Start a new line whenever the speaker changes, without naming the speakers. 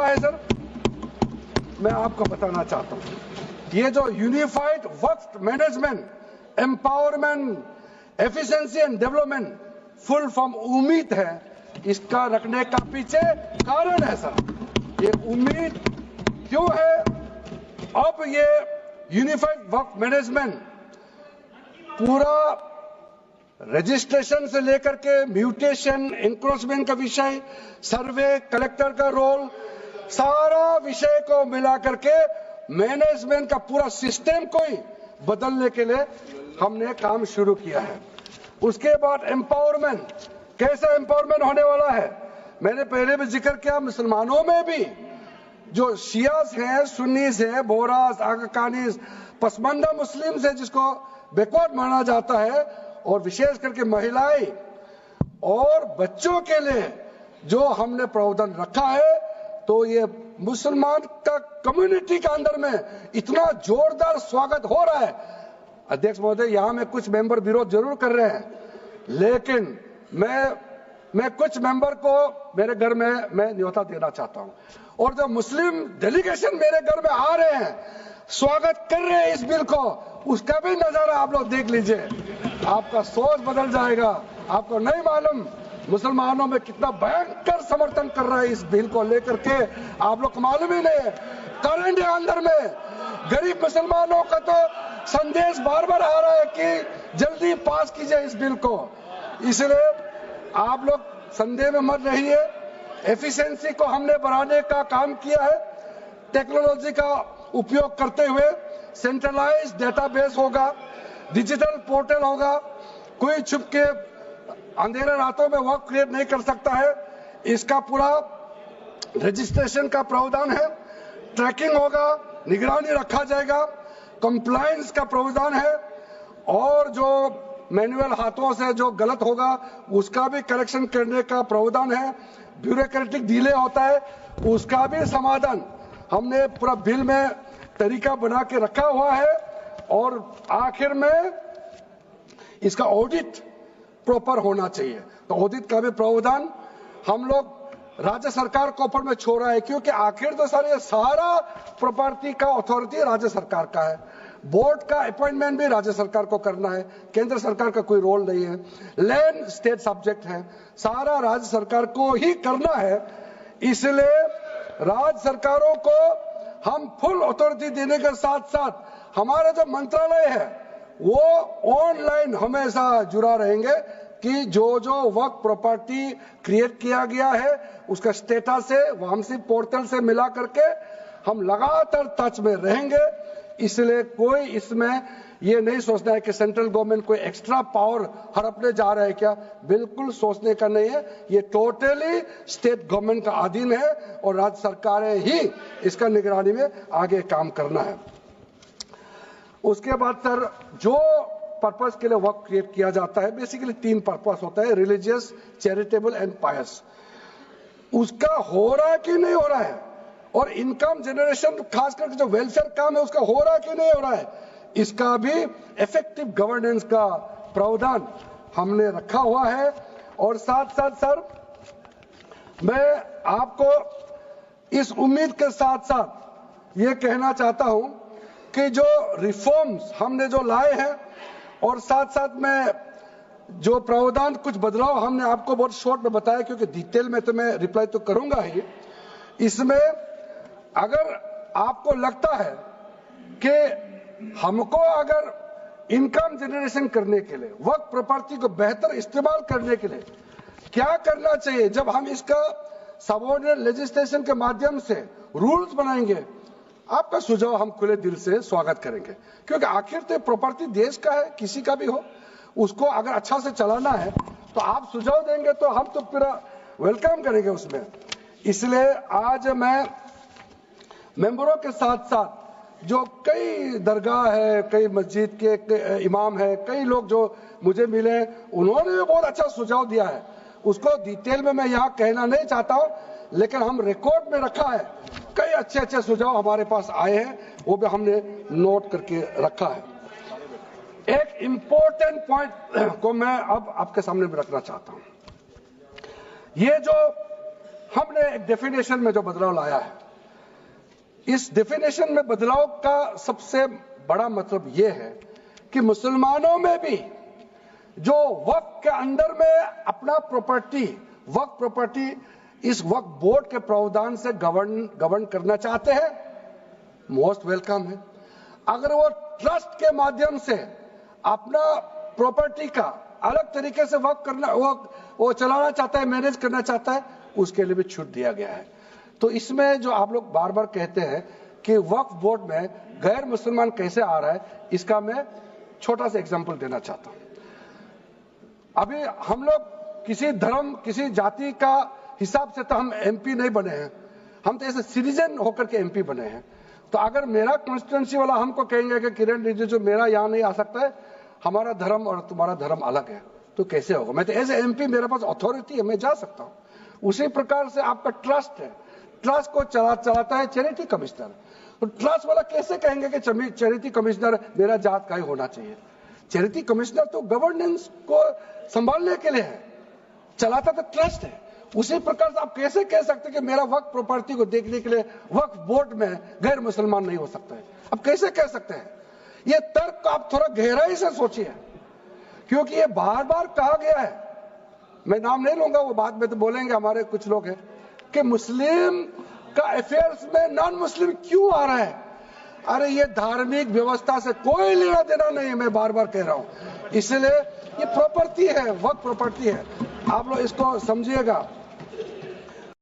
हुआ है सर? मैं आपको बताना चाहता हूं, ये जो unified Waqf management, empowerment, efficiency and development, full form उम्मीद है, इसका रखने का पीछे कारण है सर। ये उम्मीद क्यों है? अब ये यूनिफाइड वक्फ मैनेजमेंट पूरा रजिस्ट्रेशन से लेकर के म्यूटेशन, इंक्रोचमेंट का विषय, सर्वे, कलेक्टर का रोल, सारा विषय को मिला करके मैनेजमेंट का पूरा सिस्टम को ही बदलने के लिए हमने काम शुरू किया है। उसके बाद एम्पावरमेंट, कैसा एम्पावरमेंट होने वाला है? मैंने पहले भी जिक्र किया, मुसलमानों में भी जो शियास हैं, सुन्नीस हैं, बोरास, आगाकानीस, पसमानदा मुस्लिम्स है जिसको बैकवर्ड माना जाता है, और विशेष करके महिलाएं और बच्चों के लिए जो हमने प्रावधान रखा है, तो ये मुसलमान का कम्युनिटी के अंदर में इतना जोरदार स्वागत हो रहा है। अध्यक्ष महोदय, यहां में कुछ मेंबर विरोध जरूर कर रहे हैं, लेकिन मैं कुछ मेंबर को मेरे घर में मैं न्योता देना चाहता हूं, और जो मुस्लिम डेलीगेशन मेरे घर में आ रहे हैं, स्वागत कर रहे हैं इस बिल को, उसका भी नजारा आप लोग देख लीजिए। आपका सोच बदल जाएगा। आपको नहीं मालूम मुसलमानों में कितना भयंकर समर्थन कर रहा है इस बिल को लेकर के, आप लोग को मालूम ही नहीं है। करंट अंदर में गरीब मुसलमानों का तो संदेश बार बार आ रहा है कि जल्दी पास कीजिए इस बिल को। इसलिए आप लोग संदेह में मत रहिए। एफिशिएंसी को हमने बढ़ाने का काम किया है। टेक्नोलॉजी का उपयोग करते हुए सेंट्रलाइज डेटाबेस होगा, डिजिटल पोर्टल होगा, कोई छुप के अंधेरे रातों में वर्क क्रिएट नहीं कर सकता है। इसका पूरा रजिस्ट्रेशन का प्रावधान है, ट्रैकिंग होगा, निगरानी रखा जाएगा, कंप्लायंस का प्रावधान है, और जो मैनुअल हाथों से जो गलत होगा उसका भी करेक्शन करने का प्रावधान है। ब्यूरोक्रेटिक डिले होता है उसका भी समाधान हमने पूरा बिल में तरीका बना के रखा हुआ है। और आखिर में इसका ऑडिट प्रॉपर होना चाहिए, तो ऑडिट का भी प्रावधान हम लोग राज्य सरकार को ऊपर में छोड़ा है, क्योंकि आखिर तो सर ये सारा प्रॉपर्टी का अथॉरिटी राज्य सरकार का है। बोर्ड का अपॉइंटमेंट भी राज्य सरकार को करना है, केंद्र सरकार का कोई रोल नहीं है। लैंड स्टेट सब्जेक्ट है, सारा राज्य सरकार को ही करना है। इसलिए राज्य सरकारों को हम फुल अथॉरिटी देने के साथ साथ हमारा जो मंत्रालय है वो ऑनलाइन हमेशा जुड़ा रहेंगे कि जो वक्त प्रॉपर्टी क्रिएट किया गया है उसका स्टेटस है वामसी पोर्टल से मिला करके हम लगातार टच में रहेंगे। इसलिए कोई इसमें ये नहीं सोचना है कि सेंट्रल गवर्नमेंट कोई एक्स्ट्रा पावर हड़पने जा रहा है क्या, बिल्कुल सोचने का नहीं है। ये टोटली स्टेट गवर्नमेंट का अधीन है और राज्य सरकारें ही इसका निगरानी में आगे काम करना है। उसके बाद सर जो पर्पस के लिए वर्क क्रिएट किया जाता है, बेसिकली 3 पर्पस होता है, रिलीजियस, चैरिटेबल एंड पायस। उसका हो रहा है कि नहीं हो रहा है, और इनकम जनरेशन खास करके जो वेलफेयर काम है उसका हो रहा है कि नहीं हो रहा है, इसका भी इफेक्टिव गवर्नेंस का प्रावधान हमने रखा हुआ है। और साथ साथ सर मैं आपको इस उम्मीद के साथ साथ ये कहना चाहता हूं कि जो रिफॉर्म्स हमने जो लाए हैं और साथ साथ में जो प्रावधान कुछ बदलाव हमने आपको बहुत शॉर्ट में बताया, क्योंकि डिटेल में तो मैं रिप्लाई तो करूंगा ही। इसमें अगर आपको लगता है कि हमको अगर इनकम जनरेशन करने के लिए वर्क प्रॉपर्टी को बेहतर इस्तेमाल करने के लिए क्या करना चाहिए, जब हम इसका सबऑर्डिनेट लेजिस्लेशन के माध्यम से रूल्स बनाएंगे, आपका सुझाव हम खुले दिल से स्वागत करेंगे। क्योंकि आखिर तो प्रॉपर्टी देश का है, किसी का भी हो, उसको अगर अच्छा से चलाना है तो आप सुझाव देंगे तो हम तो पूरा वेलकम करेंगे उसमें। इसलिए आज मैं मेंबरों के साथ साथ जो कई दरगाह है, कई मस्जिद के इमाम है, कई लोग जो मुझे मिले, उन्होंने भी बहुत अच्छा सुझाव दिया है। उसको डिटेल में मैं यहाँ कहना नहीं चाहता हूँ, लेकिन हम रिकॉर्ड में रखा है। कई अच्छे अच्छे सुझाव हमारे पास आए हैं, वो भी हमने नोट करके रखा है। एक इंपॉर्टेंट पॉइंट को मैं अब आपके सामने भी रखना चाहता हूं। ये जो हमने एक डेफिनेशन में जो बदलाव लाया है, इस डेफिनेशन में बदलाव का सबसे बड़ा मतलब यह है कि मुसलमानों में भी जो वक्फ के अंदर में अपना प्रॉपर्टी, वक्फ प्रॉपर्टी इस वक्फ बोर्ड के प्रावधान से गवर्न करना चाहते हैं, मोस्ट वेलकम है। अगर वो ट्रस्ट के माध्यम से अपना प्रॉपर्टी का अलग तरीके से वक्फ करना, वो चलाना चाहता है, मैनेज करना चाहता है, उसके लिए भी छूट दिया गया है। तो इसमें जो आप लोग बार बार कहते हैं कि वक्फ बोर्ड में गैर मुसलमान कैसे आ रहा है, इसका मैं छोटा सा एग्जांपल देना चाहता हूं। अभी हम लोग किसी धर्म, किसी जाति का हिसाब से तो हम एमपी नहीं बने हैं, हम तो ऐसे सिटीजन होकर के एमपी बने हैं। तो अगर मेरा कॉन्स्टिट्यूंसी वाला हमको कहेंगे कि किरण रिजिजू मेरा यहां नहीं आ सकता है, हमारा धर्म और तुम्हारा धर्म अलग है, तो कैसे होगा? मैं तो एज एमपी, मेरे पास अथॉरिटी है, मैं जा सकता हूं। उसी प्रकार से आपका ट्रस्ट है, ट्रस्ट को चलाता है चैरिटी कमिश्नर। तो ट्रस्ट वाला कैसे कहेंगे कि चैरिटी कमिश्नर मेरा जात का ही होना चाहिए? चैरिटी कमिश्नर तो गवर्नेंस को संभालने के लिए है, चलाता तो ट्रस्ट है। उसी प्रकार से आप कैसे कह सकते कि मेरा वक्फ प्रॉपर्टी को देखने के लिए वक्फ बोर्ड में गैर मुसलमान नहीं हो सकता है? अब कैसे कह सकते हैं? ये तर्क आप थोड़ा गहराई से सोचिए, क्योंकि ये बार बार कहा गया है, मैं नाम नहीं लूंगा, वो बाद में तो बोलेंगे हमारे कुछ लोग हैं कि मुस्लिम का अफेयर्स में नॉन मुस्लिम क्यों आ रहा है। अरे ये धार्मिक व्यवस्था से कोई लेना देना नहीं है, मैं बार बार कह रहा हूं। इसलिए ये प्रॉपर्टी है, वक्फ प्रॉपर्टी है, आप लोग इसको समझिएगा।